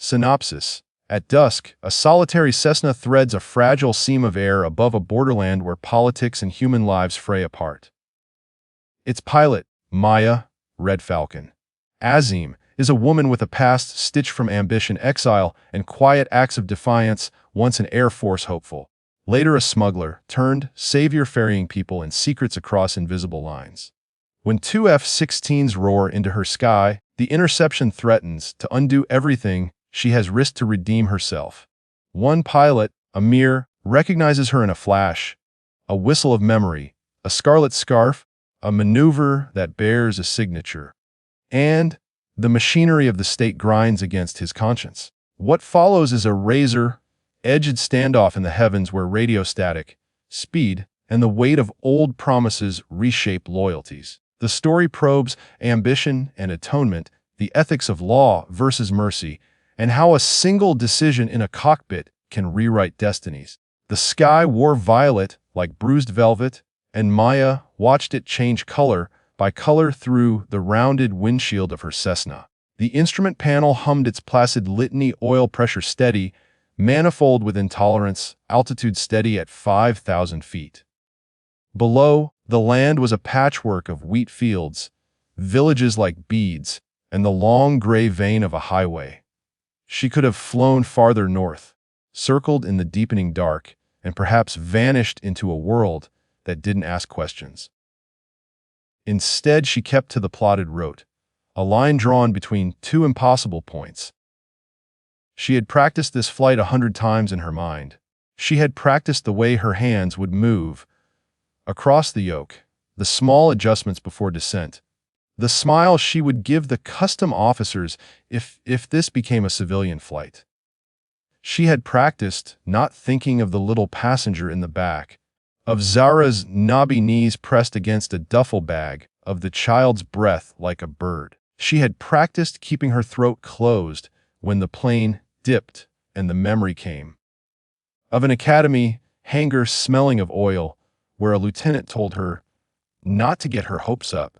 Synopsis. At dusk, a solitary Cessna threads a fragile seam of air above a borderland where politics and human lives fray apart. Its pilot, Maya, Red Falcon. Azim is a woman with a past stitched from ambition, exile, and quiet acts of defiance, once an Air Force hopeful. Later a smuggler, turned savior ferrying people and secrets across invisible lines. When two F-16s roar into her sky, the interception threatens to undo everything she has risked to redeem herself. One pilot, Amir, recognizes her in a flash, a whistle of memory, a scarlet scarf, a maneuver that bears a signature. And the machinery of the state grinds against his conscience. What follows is a razor-edged standoff in the heavens where radio static, speed, and the weight of old promises reshape loyalties. The story probes ambition and atonement, the ethics of law versus mercy, and how a single decision in a cockpit can rewrite destinies. The sky wore violet like bruised velvet, and Maya watched it change color by color through the rounded windshield of her Cessna. The instrument panel hummed its placid litany, oil pressure steady, manifold with intolerance, altitude steady at 5,000 feet. Below, the land was a patchwork of wheat fields, villages like beads, and the long gray vein of a highway. She could have flown farther north, circled in the deepening dark, and perhaps vanished into a world that didn't ask questions. Instead, she kept to the plotted route, a line drawn between two impossible points. She had practiced this flight 100 times in her mind. She had practiced the way her hands would move across the yoke, the small adjustments before descent, the smile she would give the custom officers if this became a civilian flight. She had practiced not thinking of the little passenger in the back, of Zara's knobby knees pressed against a duffel bag, of the child's breath like a bird. She had practiced keeping her throat closed when the plane dipped and the memory came. Of an academy hangar smelling of oil, where a lieutenant told her not to get her hopes up,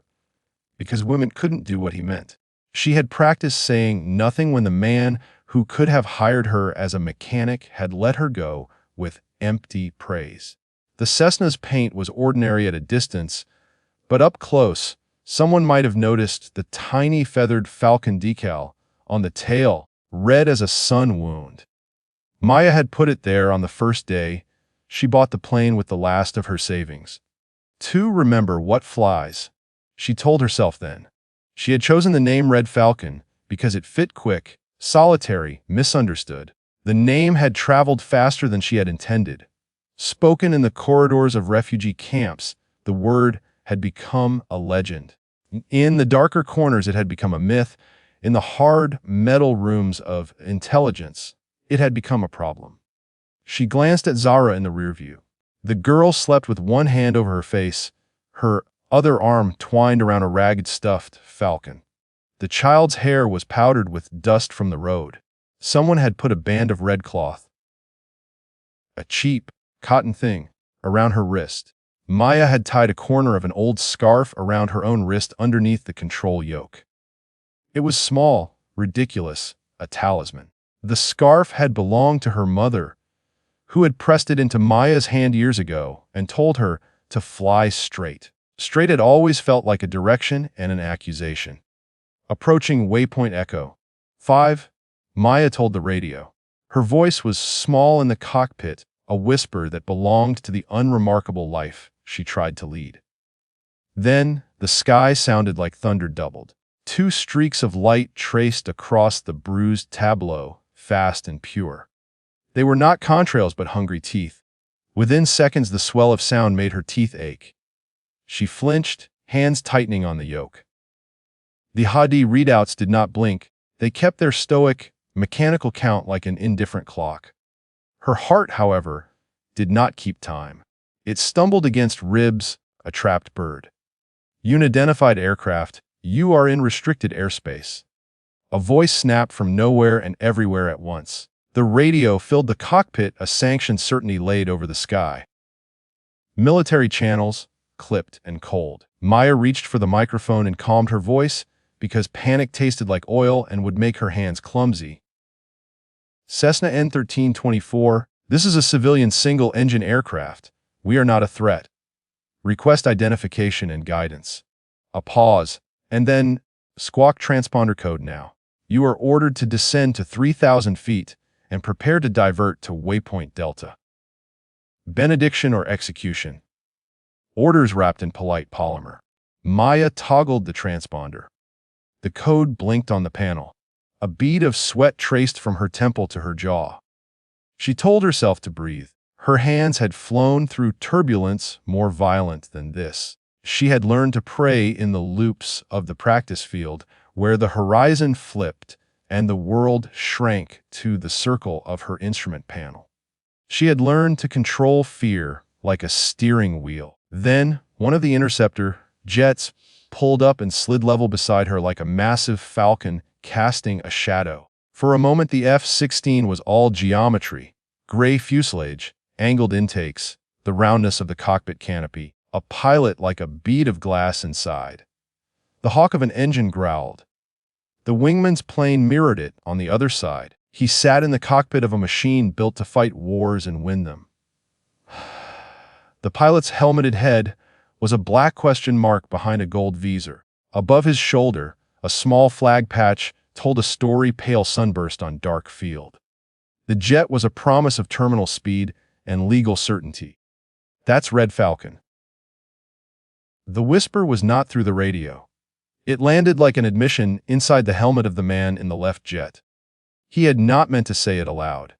because women couldn't do what he meant. She had practiced saying nothing when the man who could have hired her as a mechanic had let her go with empty praise. The Cessna's paint was ordinary at a distance, but up close, someone might have noticed the tiny feathered falcon decal on the tail, red as a sun wound. Maya had put it there on the first day. She bought the plane with the last of her savings. To remember what flies, she told herself then. She had chosen the name Red Falcon because it fit quick, solitary, misunderstood. The name had traveled faster than she had intended. Spoken in the corridors of refugee camps, the word had become a legend. In the darker corners, it had become a myth. In the hard metal rooms of intelligence, it had become a problem. She glanced at Zara in the rear view. The girl slept with one hand over her face, her other arm twined around a ragged stuffed falcon. The child's hair was powdered with dust from the road. Someone had put a band of red cloth, a cheap cotton thing, around her wrist. Maya had tied a corner of an old scarf around her own wrist underneath the control yoke. It was small, ridiculous, a talisman. The scarf had belonged to her mother, who had pressed it into Maya's hand years ago and told her to fly straight. Straight had always felt like a direction and an accusation. Approaching waypoint echo. 5, Maya told the radio. Her voice was small in the cockpit, a whisper that belonged to the unremarkable life she tried to lead. Then, the sky sounded like thunder doubled. Two streaks of light traced across the bruised tableau, fast and pure. They were not contrails but hungry teeth. Within seconds, the swell of sound made her teeth ache. She flinched, hands tightening on the yoke. The Hadi readouts did not blink. They kept their stoic, mechanical count like an indifferent clock. Her heart, however, did not keep time. It stumbled against ribs, a trapped bird. Unidentified aircraft, you are in restricted airspace. A voice snapped from nowhere and everywhere at once. The radio filled the cockpit, a sanctioned certainty laid over the sky. Military channels, clipped and cold. Maya reached for the microphone and calmed her voice because panic tasted like oil and would make her hands clumsy. Cessna N1324, this is a civilian single-engine aircraft. We are not a threat. Request identification and guidance. A pause, and then, squawk transponder code now. You are ordered to descend to 3,000 feet and prepare to divert to waypoint Delta. Benediction or execution. Orders wrapped in polite polymer. Maya toggled the transponder. The code blinked on the panel. A bead of sweat traced from her temple to her jaw. She told herself to breathe. Her hands had flown through turbulence more violent than this. She had learned to pray in the loops of the practice field, where the horizon flipped and the world shrank to the circle of her instrument panel. She had learned to control fear like a steering wheel. Then, one of the interceptor jets pulled up and slid level beside her like a massive falcon casting a shadow. For a moment, the F-16 was all geometry, gray fuselage, angled intakes, the roundness of the cockpit canopy, a pilot like a bead of glass inside. The hawk of an engine growled. The wingman's plane mirrored it on the other side. He sat in the cockpit of a machine built to fight wars and win them. The pilot's helmeted head was a black question mark behind a gold visor. Above his shoulder, a small flag patch told a story pale sunburst on dark field. The jet was a promise of terminal speed and legal certainty. That's Red Falcon. The whisper was not through the radio. It landed like an admission inside the helmet of the man in the left jet. He had not meant to say it aloud.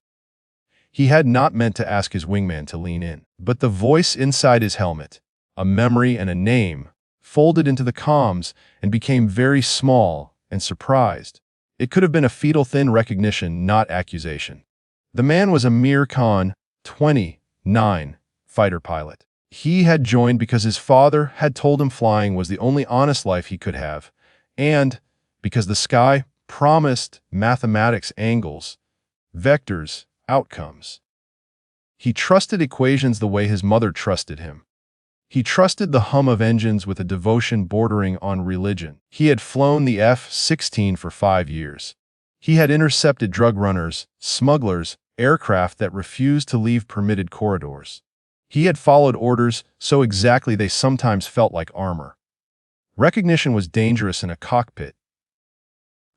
He had not meant to ask his wingman to lean in. But the voice inside his helmet, a memory and a name, folded into the comms and became very small and surprised. It could have been a fetal thin recognition, not accusation. The man was Amir Khan, 29, fighter pilot. He had joined because his father had told him flying was the only honest life he could have, and because the sky promised mathematics angles, vectors, outcomes. He trusted equations the way his mother trusted him. He trusted the hum of engines with a devotion bordering on religion. He had flown the F-16 for 5 years. He had intercepted drug runners, smugglers, aircraft that refused to leave permitted corridors. He had followed orders so exactly they sometimes felt like armor. Recognition was dangerous in a cockpit.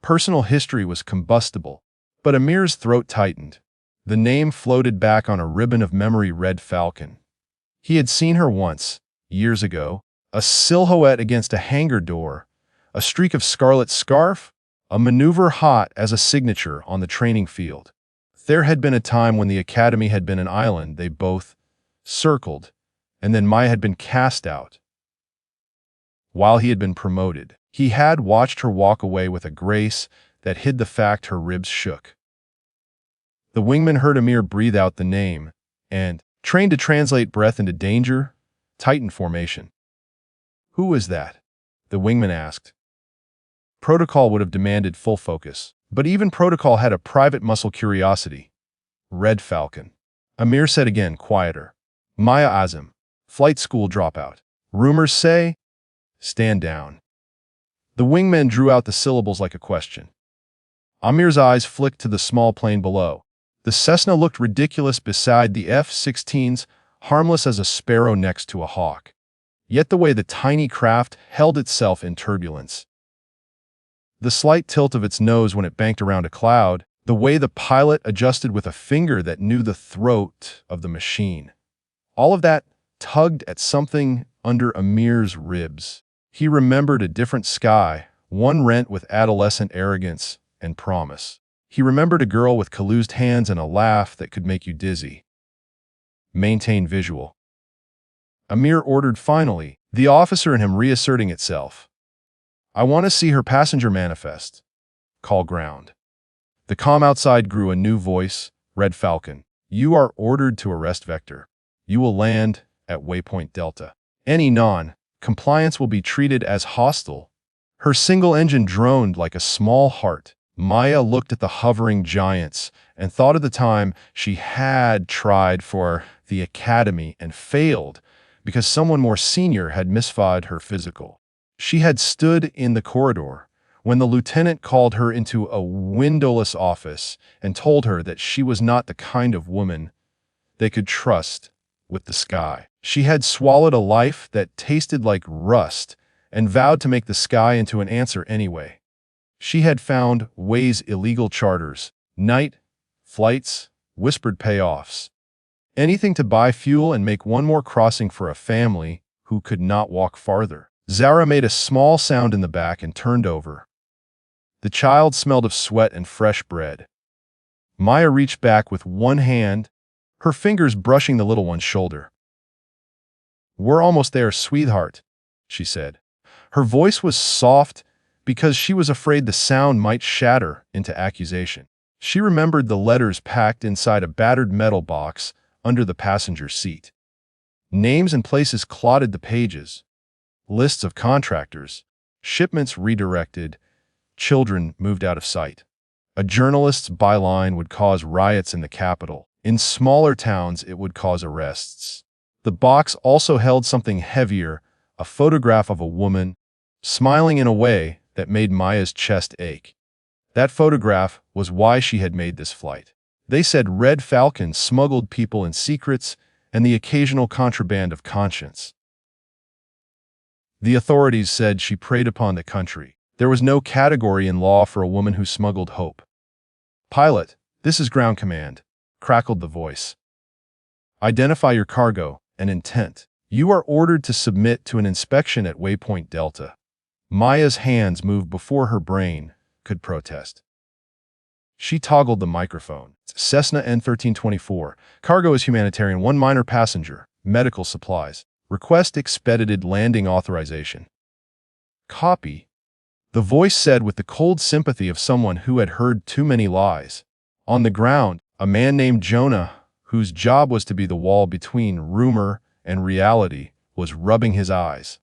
Personal history was combustible. But Amir's throat tightened. The name floated back on a ribbon of memory. Red Falcon. He had seen her once, years ago, a silhouette against a hangar door, a streak of scarlet scarf, a maneuver hot as a signature on the training field. There had been a time when the academy had been an island they both circled, and then Maya had been cast out. While he had been promoted, he had watched her walk away with a grace that hid the fact her ribs shook. The wingman heard Amir breathe out the name, and, trained to translate breath into danger, tightened formation. "Who was that?" the wingman asked. Protocol would have demanded full focus, but even protocol had a private muscle curiosity. "Red Falcon," Amir said again, quieter. "Maya Azim, flight school dropout. Rumors say, stand down." The wingman drew out the syllables like a question. Amir's eyes flicked to the small plane below. The Cessna looked ridiculous beside the F-16s, harmless as a sparrow next to a hawk. Yet the way the tiny craft held itself in turbulence, the slight tilt of its nose when it banked around a cloud, the way the pilot adjusted with a finger that knew the throat of the machine. All of that tugged at something under Amir's ribs. He remembered a different sky, one rent with adolescent arrogance and promise. He remembered a girl with calloused hands and a laugh that could make you dizzy. Maintain visual. Amir ordered finally, the officer in him reasserting itself. "I want to see her passenger manifest." Call ground. The comm outside grew a new voice. "Red Falcon, you are ordered to arrest Vector. You will land at waypoint Delta. Any non-compliance will be treated as hostile." Her single engine droned like a small heart. Maya looked at the hovering giants and thought of the time she had tried for the academy and failed because someone more senior had misfied her physical. She had stood in the corridor when the lieutenant called her into a windowless office and told her that she was not the kind of woman they could trust with the sky. She had swallowed a life that tasted like rust and vowed to make the sky into an answer anyway. She had found ways, illegal charters, night flights, whispered payoffs. Anything to buy fuel and make one more crossing for a family who could not walk farther. Zara made a small sound in the back and turned over. The child smelled of sweat and fresh bread. Maya reached back with one hand, her fingers brushing the little one's shoulder. "We're almost there, sweetheart," she said. Her voice was soft because she was afraid the sound might shatter into accusation. She remembered the letters packed inside a battered metal box under the passenger seat. Names and places clotted the pages. Lists of contractors, shipments redirected, children moved out of sight. A journalist's byline would cause riots in the capital. In smaller towns, it would cause arrests. The box also held something heavier, a photograph of a woman, smiling in a way that made Maya's chest ache. That photograph was why she had made this flight. They said Red Falcon smuggled people and secrets and the occasional contraband of conscience. The authorities said she preyed upon the country. There was no category in law for a woman who smuggled hope. "Pilot, this is ground command," crackled the voice. "Identify your cargo and intent. You are ordered to submit to an inspection at Waypoint Delta." Maya's hands moved before her brain could protest. She toggled the microphone. "Cessna N1324. Cargo is humanitarian, one minor passenger. Medical supplies. Request expedited landing authorization." "Copy," the voice said with the cold sympathy of someone who had heard too many lies. On the ground, a man named Jonah, whose job was to be the wall between rumor and reality, was rubbing his eyes.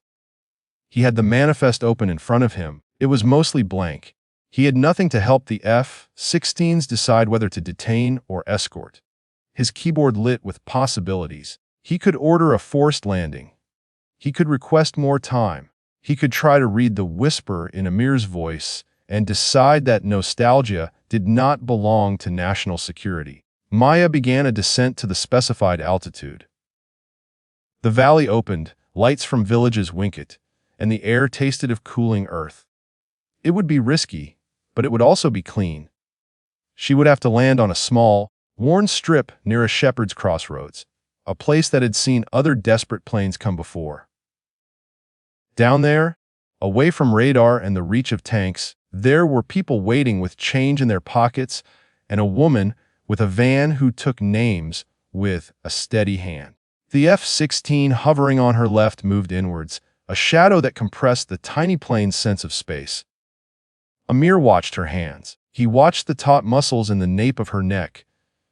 He had the manifest open in front of him. It was mostly blank. He had nothing to help the F-16s decide whether to detain or escort. His keyboard lit with possibilities. He could order a forced landing. He could request more time. He could try to read the whisper in Amir's voice and decide that nostalgia did not belong to national security. Maya began a descent to the specified altitude. The valley opened, lights from villages winked, and the air tasted of cooling earth. It would be risky, but it would also be clean. She would have to land on a small, worn strip near a shepherd's crossroads, a place that had seen other desperate planes come before. Down there, away from radar and the reach of tanks, there were people waiting with change in their pockets and a woman with a van who took names with a steady hand. The F-16 hovering on her left moved inwards, a shadow that compressed the tiny plane's sense of space. Amir watched her hands. He watched the taut muscles in the nape of her neck,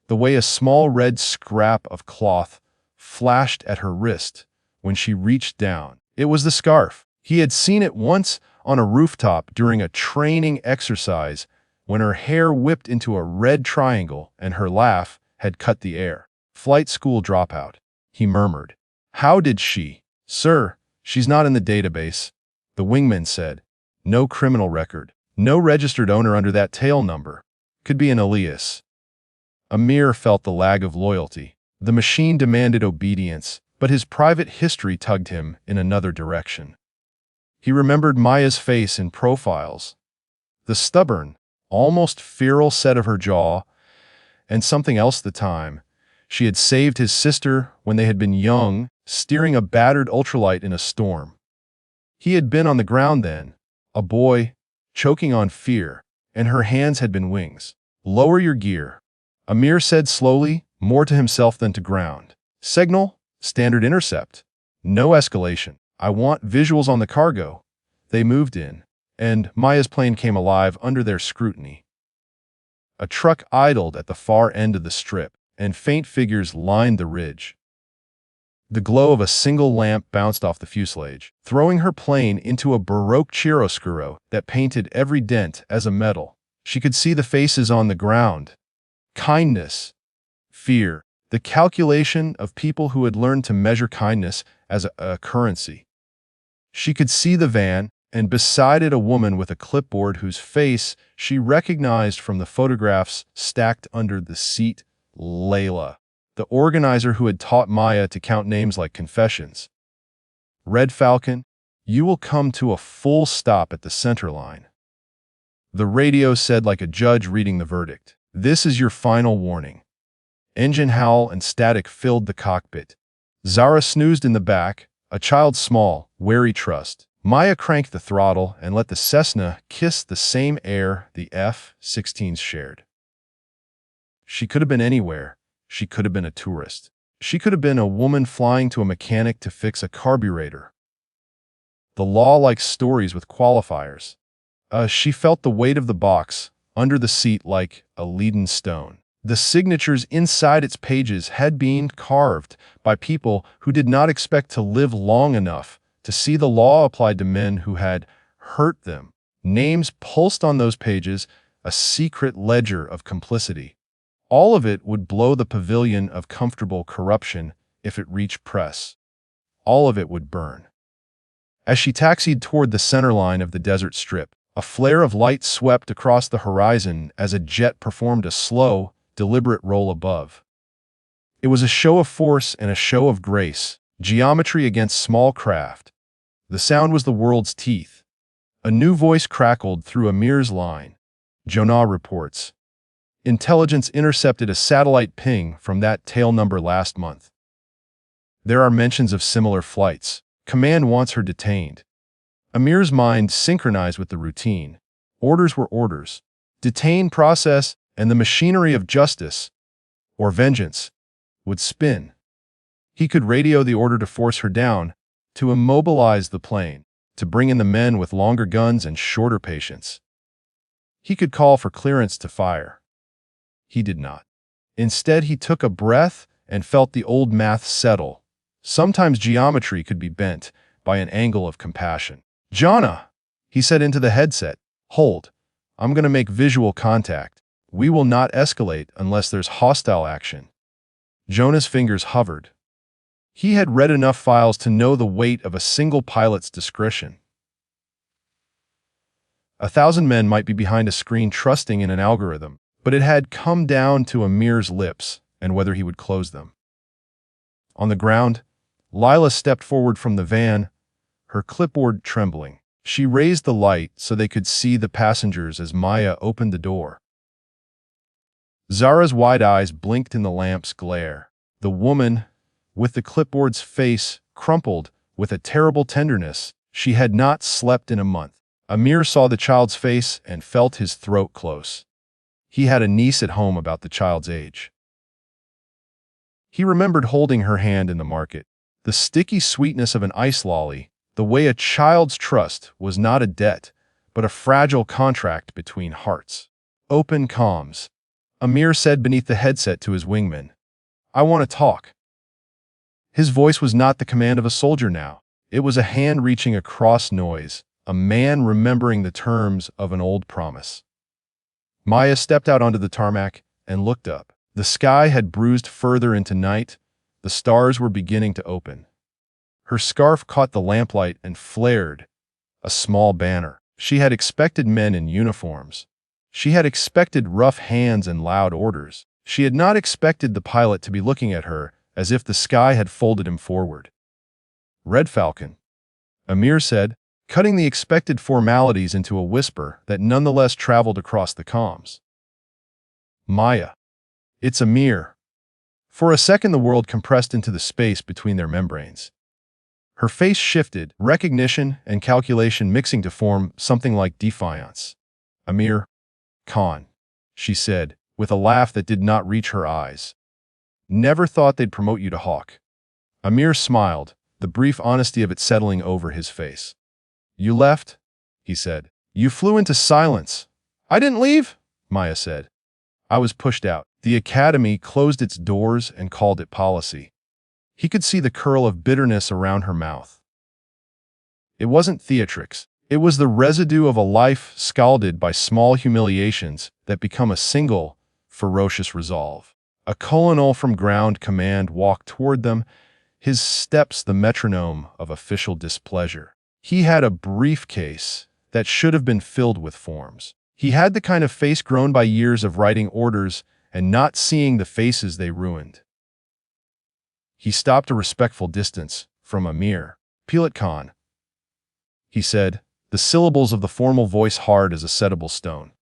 the way a small red scrap of cloth flashed at her wrist when she reached down. It was the scarf. He had seen it once on a rooftop during a training exercise when her hair whipped into a red triangle and her laugh had cut the air. "Flight school dropout," he murmured. "How did she?" "Sir, she's not in the database," the wingman said. "No criminal record. No registered owner under that tail number. Could be an alias." Amir felt the lag of loyalty. The machine demanded obedience, but his private history tugged him in another direction. He remembered Maya's face in profiles, the stubborn, almost feral set of her jaw, and something else the time. She had saved his sister when they had been young, steering a battered ultralight in a storm. He had been on the ground then, a boy, choking on fear, and her hands had been wings. "Lower your gear," Amir said slowly, more to himself than to ground. "Signal, standard intercept. No escalation. I want visuals on the cargo." They moved in, and Maya's plane came alive under their scrutiny. A truck idled at the far end of the strip, and faint figures lined the ridge. The glow of a single lamp bounced off the fuselage, throwing her plane into a Baroque chiaroscuro that painted every dent as a medal. She could see the faces on the ground. Kindness, fear, the calculation of people who had learned to measure kindness as a currency. She could see the van, and beside it a woman with a clipboard whose face she recognized from the photographs stacked under the seat, Layla, the organizer who had taught Maya to count names like confessions. Red Falcon, you will come to a full stop at the center line. The radio said like a judge reading the verdict. This is your final warning. Engine howl and static filled the cockpit. Zara snoozed in the back, a child small, wary trust. Maya cranked the throttle and let the Cessna kiss the same air the F-16s shared. She could have been anywhere. She could have been a tourist. She could have been a woman flying to a mechanic to fix a carburetor. The law likes stories with qualifiers. She felt the weight of the box under the seat like a leaden stone. The signatures inside its pages had been carved by people who did not expect to live long enough to see the law applied to men who had hurt them. Names pulsed on those pages, a secret ledger of complicity. All of it would blow the pavilion of comfortable corruption if it reached press. All of it would burn. As she taxied toward the center line of the desert strip, a flare of light swept across the horizon as a jet performed a slow, deliberate roll above. It was a show of force and a show of grace, geometry against small craft. The sound was the world's teeth. A new voice crackled through Amir's line. Jonah reports. Intelligence intercepted a satellite ping from that tail number last month. There are mentions of similar flights. Command wants her detained. Amir's mind synchronized with the routine. Orders were orders. Detain, process, and the machinery of justice, or vengeance, would spin. He could radio the order to force her down, to immobilize the plane, to bring in the men with longer guns and shorter patience. He could call for clearance to fire. He did not. Instead, he took a breath and felt the old math settle. Sometimes geometry could be bent by an angle of compassion. Jonah, he said into the headset, hold. I'm going to make visual contact. We will not escalate unless there's hostile action. Jonah's fingers hovered. He had read enough files to know the weight of a single pilot's discretion. 1,000 men might be behind a screen trusting in an algorithm, but it had come down to Amir's lips and whether he would close them. On the ground, Lila stepped forward from the van, her clipboard trembling. She raised the light so they could see the passengers as Maya opened the door. Zara's wide eyes blinked in the lamp's glare. The woman, with the clipboard's face crumpled with a terrible tenderness, she had not slept in a month. Amir saw the child's face and felt his throat close. He had a niece at home about the child's age. He remembered holding her hand in the market, the sticky sweetness of an ice lolly, the way a child's trust was not a debt, but a fragile contract between hearts. Open comms. Amir said beneath the headset to his wingman. I want to talk. His voice was not the command of a soldier now. It was a hand reaching across noise, a man remembering the terms of an old promise. Maya stepped out onto the tarmac and looked up. The sky had bruised further into night. The stars were beginning to open. Her scarf caught the lamplight and flared, a small banner. She had expected men in uniforms. She had expected rough hands and loud orders. She had not expected the pilot to be looking at her as if the sky had folded him forward. Red Falcon, Amir said, cutting the expected formalities into a whisper that nonetheless traveled across the comms. Maya. It's Amir. For a second the world compressed into the space between their membranes. Her face shifted, recognition and calculation mixing to form something like defiance. Amir Khan, she said, with a laugh that did not reach her eyes. Never thought they'd promote you to Hawk. Amir smiled, the brief honesty of it settling over his face. You left, he said. You flew into silence. I didn't leave, Maya said. I was pushed out. The academy closed its doors and called it policy. He could see the curl of bitterness around her mouth. It wasn't theatrics. It was the residue of a life scalded by small humiliations that become a single, ferocious resolve. A colonel from ground command walked toward them, his steps the metronome of official displeasure. He had a briefcase that should have been filled with forms. He had the kind of face grown by years of writing orders and not seeing the faces they ruined. He stopped a respectful distance from Amir. "Pilot Khan," he said, the syllables of the formal voice hard as a settable stone.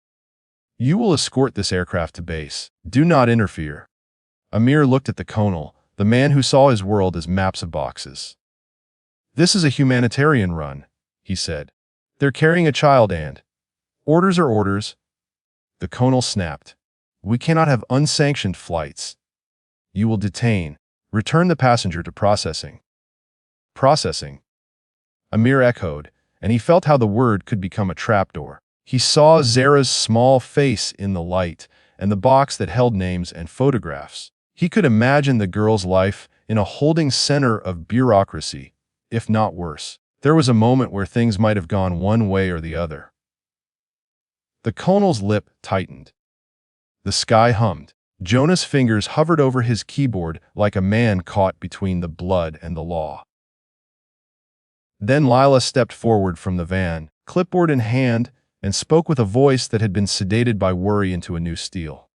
"You will escort this aircraft to base. Do not interfere." Amir looked at the colonel, the man who saw his world as maps of boxes. "This is a humanitarian run," he said. "They're carrying a child and orders are orders." The colonel snapped. "We cannot have unsanctioned flights. You will detain. Return the passenger to processing." "Processing?" Amir echoed, and he felt how the word could become a trapdoor. He saw Zara's small face in the light and the box that held names and photographs. He could imagine the girl's life in a holding center of bureaucracy, if not worse. There was a moment where things might have gone one way or the other. The colonel's lip tightened. The sky hummed. Jonah's fingers hovered over his keyboard like a man caught between the blood and the law. Then Lila stepped forward from the van, clipboard in hand, and spoke with a voice that had been sedated by worry into a new steel.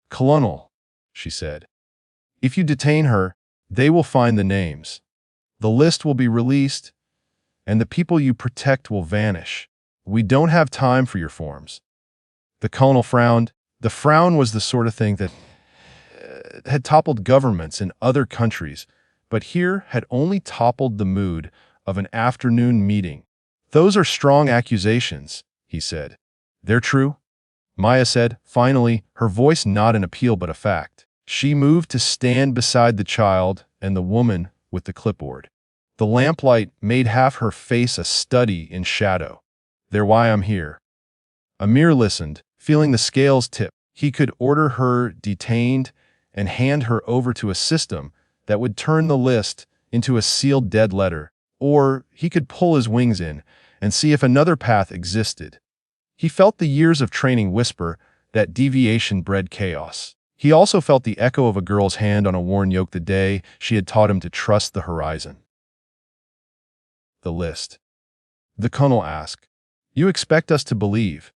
"Colonel," she said, "if you detain her, they will find the names. The list will be released, and the people you protect will vanish. We don't have time for your forms." The colonel frowned. The frown was the sort of thing that had toppled governments in other countries, but here had only toppled the mood of an afternoon meeting. "Those are strong accusations," he said. "They're true?" Maya said, finally, her voice not an appeal but a fact. She moved to stand beside the child and the woman with the clipboard. The lamplight made half her face a study in shadow. "They're why I'm here." Amir listened, feeling the scales tip. He could order her detained and hand her over to a system that would turn the list into a sealed dead letter, or he could pull his wings in and see if another path existed. He felt the years of training whisper that deviation bred chaos. He also felt the echo of a girl's hand on a worn yoke the day she had taught him to trust the horizon. "The list?" the colonel asked. "You expect us to believe."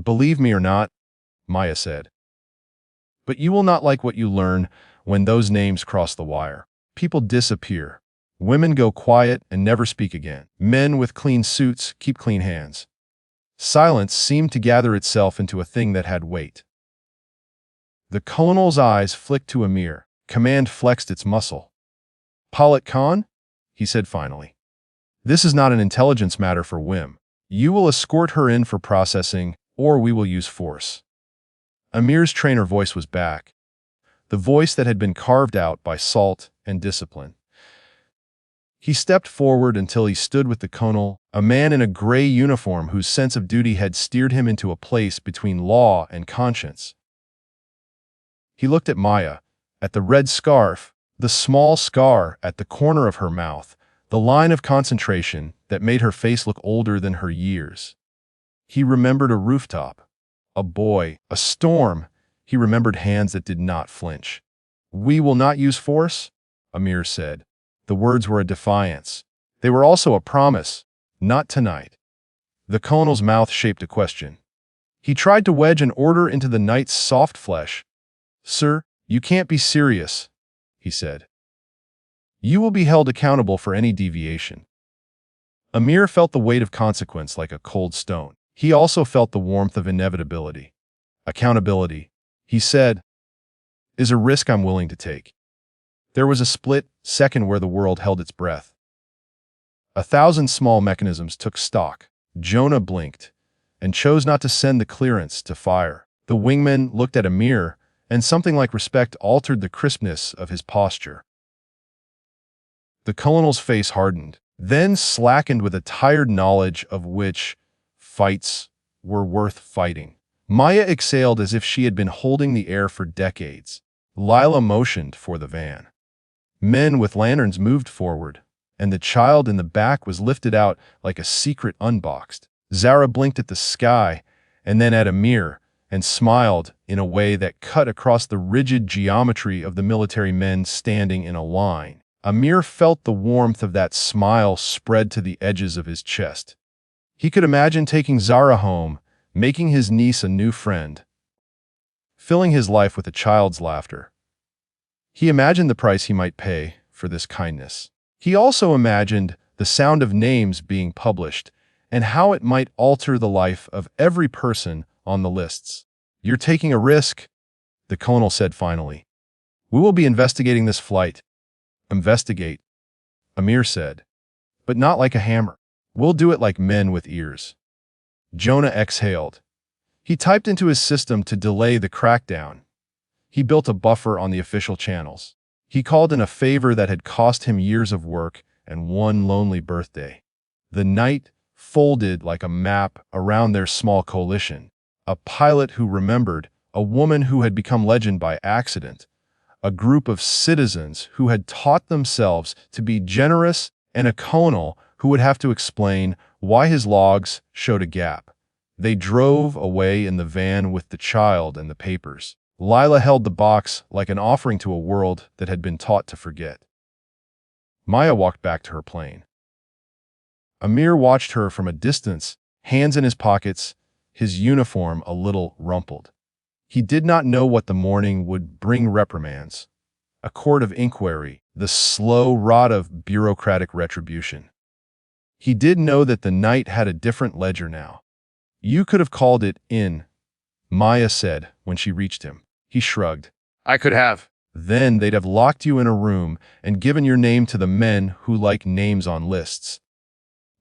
"Believe me or not," Maya said. "But you will not like what you learn when those names cross the wire. People disappear. Women go quiet and never speak again. Men with clean suits keep clean hands." Silence seemed to gather itself into a thing that had weight. The colonel's eyes flicked to Amir. Command flexed its muscle. "Pilot Khan," he said finally. "This is not an intelligence matter for whim. You will escort her in for processing, or we will use force." Amir's trainer voice was back, the voice that had been carved out by salt and discipline. He stepped forward until he stood with the colonel, a man in a gray uniform whose sense of duty had steered him into a place between law and conscience. He looked at Maya, at the red scarf, the small scar at the corner of her mouth, the line of concentration that made her face look older than her years. He remembered a rooftop, a boy, a storm. He remembered hands that did not flinch. "We will not use force," Amir said. The words were a defiance. They were also a promise. "Not tonight." The colonel's mouth shaped a question. He tried to wedge an order into the knight's soft flesh. "Sir, you can't be serious," he said. "You will be held accountable for any deviation." Amir felt the weight of consequence like a cold stone. He also felt the warmth of inevitability. "Accountability," he said, "is a risk I'm willing to take." There was a split second where the world held its breath. 1,000 small mechanisms took stock. Jonah blinked and chose not to send the clearance to fire. The wingman looked at Amir, and something like respect altered the crispness of his posture. The colonel's face hardened, then slackened with a tired knowledge of which fights were worth fighting. Maya exhaled as if she had been holding the air for decades. Lila motioned for the van. Men with lanterns moved forward, and the child in the back was lifted out like a secret unboxed. Zara blinked at the sky and then at Amir and smiled in a way that cut across the rigid geometry of the military men standing in a line. Amir felt the warmth of that smile spread to the edges of his chest. He could imagine taking Zara home, making his niece a new friend, filling his life with a child's laughter. He imagined the price he might pay for this kindness. He also imagined the sound of names being published and how it might alter the life of every person on the lists. "You're taking a risk," the colonel said finally. "We will be investigating this flight." "Investigate," Amir said, "but not like a hammer. We'll do it like men with ears." Jonah exhaled. He typed into his system to delay the crackdown. He built a buffer on the official channels. He called in a favor that had cost him years of work and one lonely birthday. The night folded like a map around their small coalition. A pilot who remembered, a woman who had become legend by accident, a group of citizens who had taught themselves to be generous, and a colonel who would have to explain why his logs showed a gap. They drove away in the van with the child and the papers. Lila held the box like an offering to a world that had been taught to forget. Maya walked back to her plane. Amir watched her from a distance, hands in his pockets, his uniform a little rumpled. He did not know what the morning would bring: reprimands, a court of inquiry, the slow rot of bureaucratic retribution. He did know that the night had a different ledger now. "You could have called it in," Maya said when she reached him. He shrugged. I could have. "Then they'd have locked you in a room and given your name to the men who like names on lists."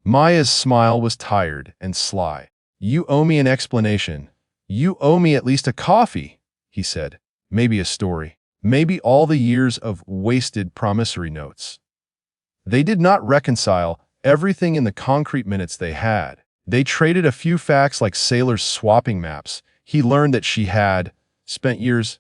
Maya's smile was tired and sly. "You owe me an explanation. You owe me at least a coffee," he said. "Maybe a story. Maybe all the years of wasted promissory notes." They did not reconcile everything in the concrete minutes they had. They traded a few facts like sailors swapping maps. He learned that she had spent years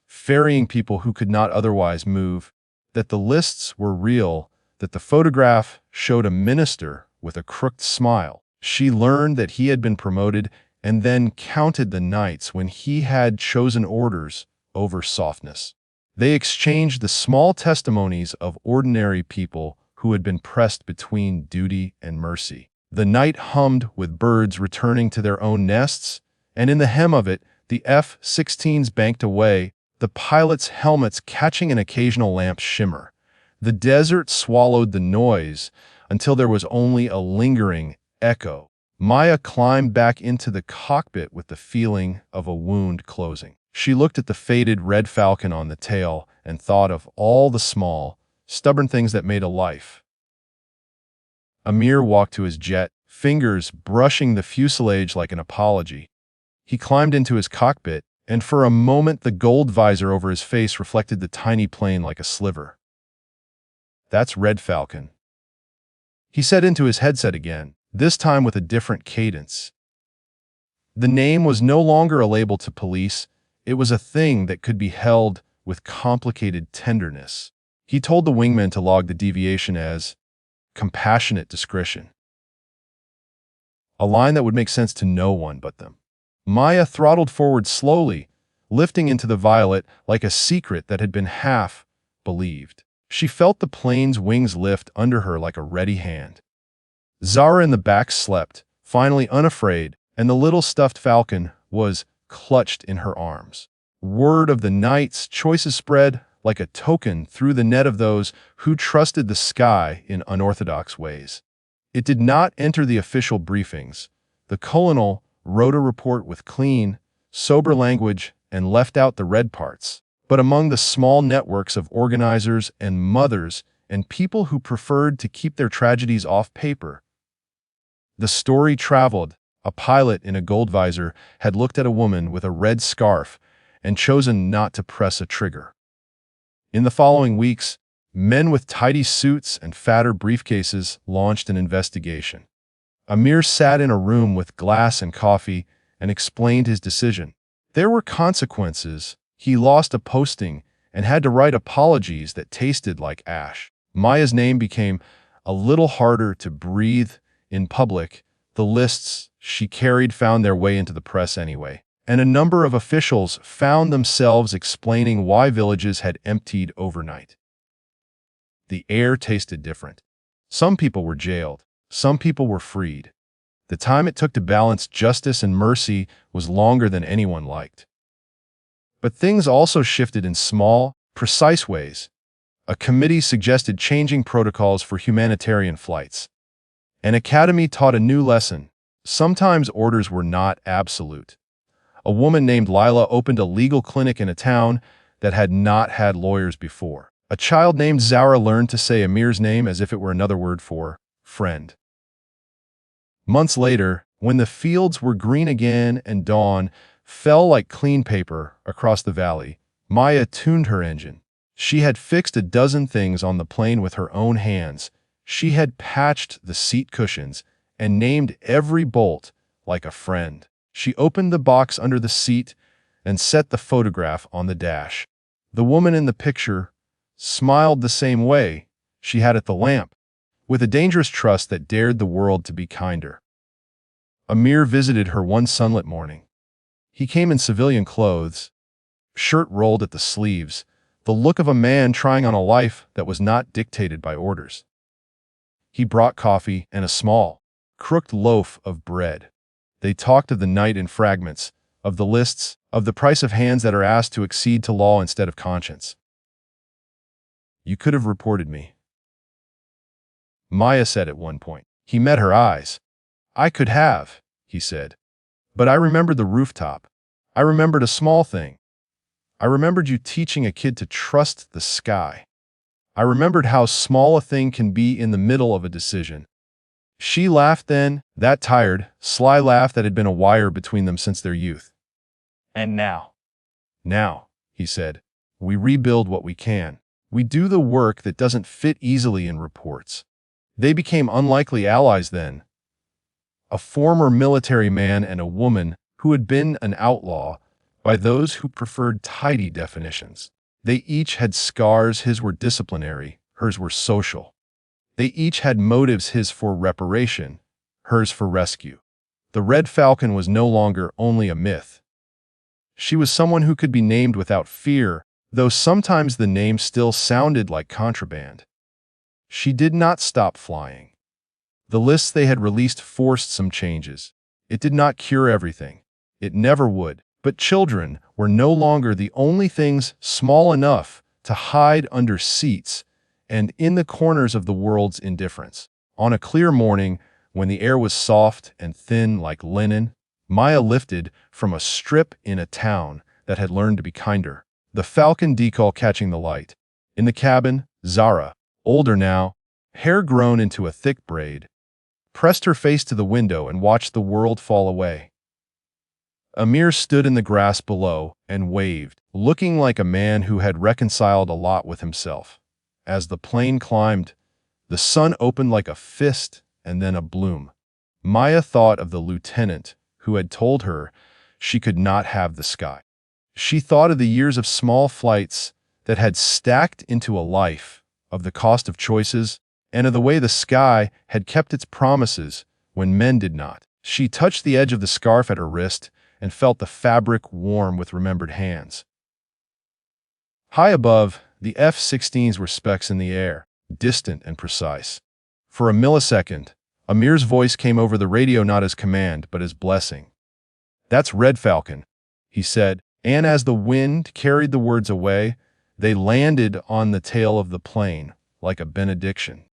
ferrying people who could not otherwise move, that the lists were real, that the photograph showed a minister with a crooked smile. She learned that he had been promoted and then counted the nights when he had chosen orders over softness. They exchanged the small testimonies of ordinary people who had been pressed between duty and mercy. The night hummed with birds returning to their own nests, and in the hem of it, the F-16s banked away, the pilots' helmets catching an occasional lamp's shimmer. The desert swallowed the noise until there was only a lingering echo. Maya climbed back into the cockpit with the feeling of a wound closing. She looked at the faded Red Falcon on the tail and thought of all the small, stubborn things that made a life. Amir walked to his jet, fingers brushing the fuselage like an apology. He climbed into his cockpit, and for a moment the gold visor over his face reflected the tiny plane like a sliver. "That's Red Falcon," he said into his headset again, this time with a different cadence. The name was no longer a label to police. It was a thing that could be held with complicated tenderness. He told the wingman to log the deviation as compassionate discretion, a line that would make sense to no one but them. Maya throttled forward slowly, lifting into the violet like a secret that had been half believed. She felt the plane's wings lift under her like a ready hand. Zara in the back slept, finally unafraid, and the little stuffed falcon was clutched in her arms. Word of the night's choices spread like a token through the net of those who trusted the sky in unorthodox ways. It did not enter the official briefings. The colonel wrote a report with clean, sober language and left out the red parts. But among the small networks of organizers and mothers and people who preferred to keep their tragedies off paper, the story traveled. A pilot in a gold visor had looked at a woman with a red scarf and chosen not to press a trigger. In the following weeks, men with tidy suits and fatter briefcases launched an investigation. Amir sat in a room with glass and coffee and explained his decision. There were consequences. He lost a posting and had to write apologies that tasted like ash. Maya's name became a little harder to breathe in public. The lists she carried found their way into the press anyway, and a number of officials found themselves explaining why villages had emptied overnight. the air tasted different. Some people were jailed. Some people were freed. The time it took to balance justice and mercy was longer than anyone liked. But things also shifted in small, precise ways. A committee suggested changing protocols for humanitarian flights. An academy taught a new lesson. Sometimes orders were not absolute. A woman named Lila opened a legal clinic in a town that had not had lawyers before. A child named Zara learned to say Amir's name as if it were another word for friend. Months later, when the fields were green again and dawn fell like clean paper across the valley, Maya tuned her engine. She had fixed a dozen things on the plane with her own hands. She had patched the seat cushions and named every bolt like a friend. She opened the box under the seat and set the photograph on the dash. The woman in the picture smiled the same way she had at the lamp, with a dangerous trust that dared the world to be kinder. Amir visited her one sunlit morning. He came in civilian clothes, shirt rolled at the sleeves, the look of a man trying on a life that was not dictated by orders. He brought coffee and a small, crooked loaf of bread. They talked of the night in fragments, of the lists, of the price of hands that are asked to accede to law instead of conscience. "You could have reported me," Maya said at one point. He met her eyes. "I could have," he said. "But I remembered the rooftop. I remembered a small thing. I remembered you teaching a kid to trust the sky. I remembered how small a thing can be in the middle of a decision." She laughed then, that tired, sly laugh that had been a wire between them since their youth. "And now?" "Now," he said, "we rebuild what we can. We do the work that doesn't fit easily in reports." They became unlikely allies then. A former military man and a woman who had been an outlaw by those who preferred tidy definitions. They each had scars. His were disciplinary, hers were social. They each had motives, his for reparation, hers for rescue. The Red Falcon was no longer only a myth. She was someone who could be named without fear, though sometimes the name still sounded like contraband. She did not stop flying. The lists they had released forced some changes. It did not cure everything. It never would. But children were no longer the only things small enough to hide under seats and in the corners of the world's indifference. On a clear morning, when the air was soft and thin like linen, Maya lifted from a strip in a town that had learned to be kinder, the Falcon decal catching the light. In the cabin, Zara, older now, hair grown into a thick braid, pressed her face to the window and watched the world fall away. Amir stood in the grass below and waved, looking like a man who had reconciled a lot with himself. As the plane climbed, the sun opened like a fist and then a bloom. Maya thought of the lieutenant who had told her she could not have the sky. She thought of the years of small flights that had stacked into a life, of the cost of choices, and of the way the sky had kept its promises when men did not. She touched the edge of the scarf at her wrist and felt the fabric warm with remembered hands. High above, the F-16s were specks in the air, distant and precise. For a millisecond, Amir's voice came over the radio not as command but as blessing. "That's Red Falcon," he said, and as the wind carried the words away, they landed on the tail of the plane like a benediction.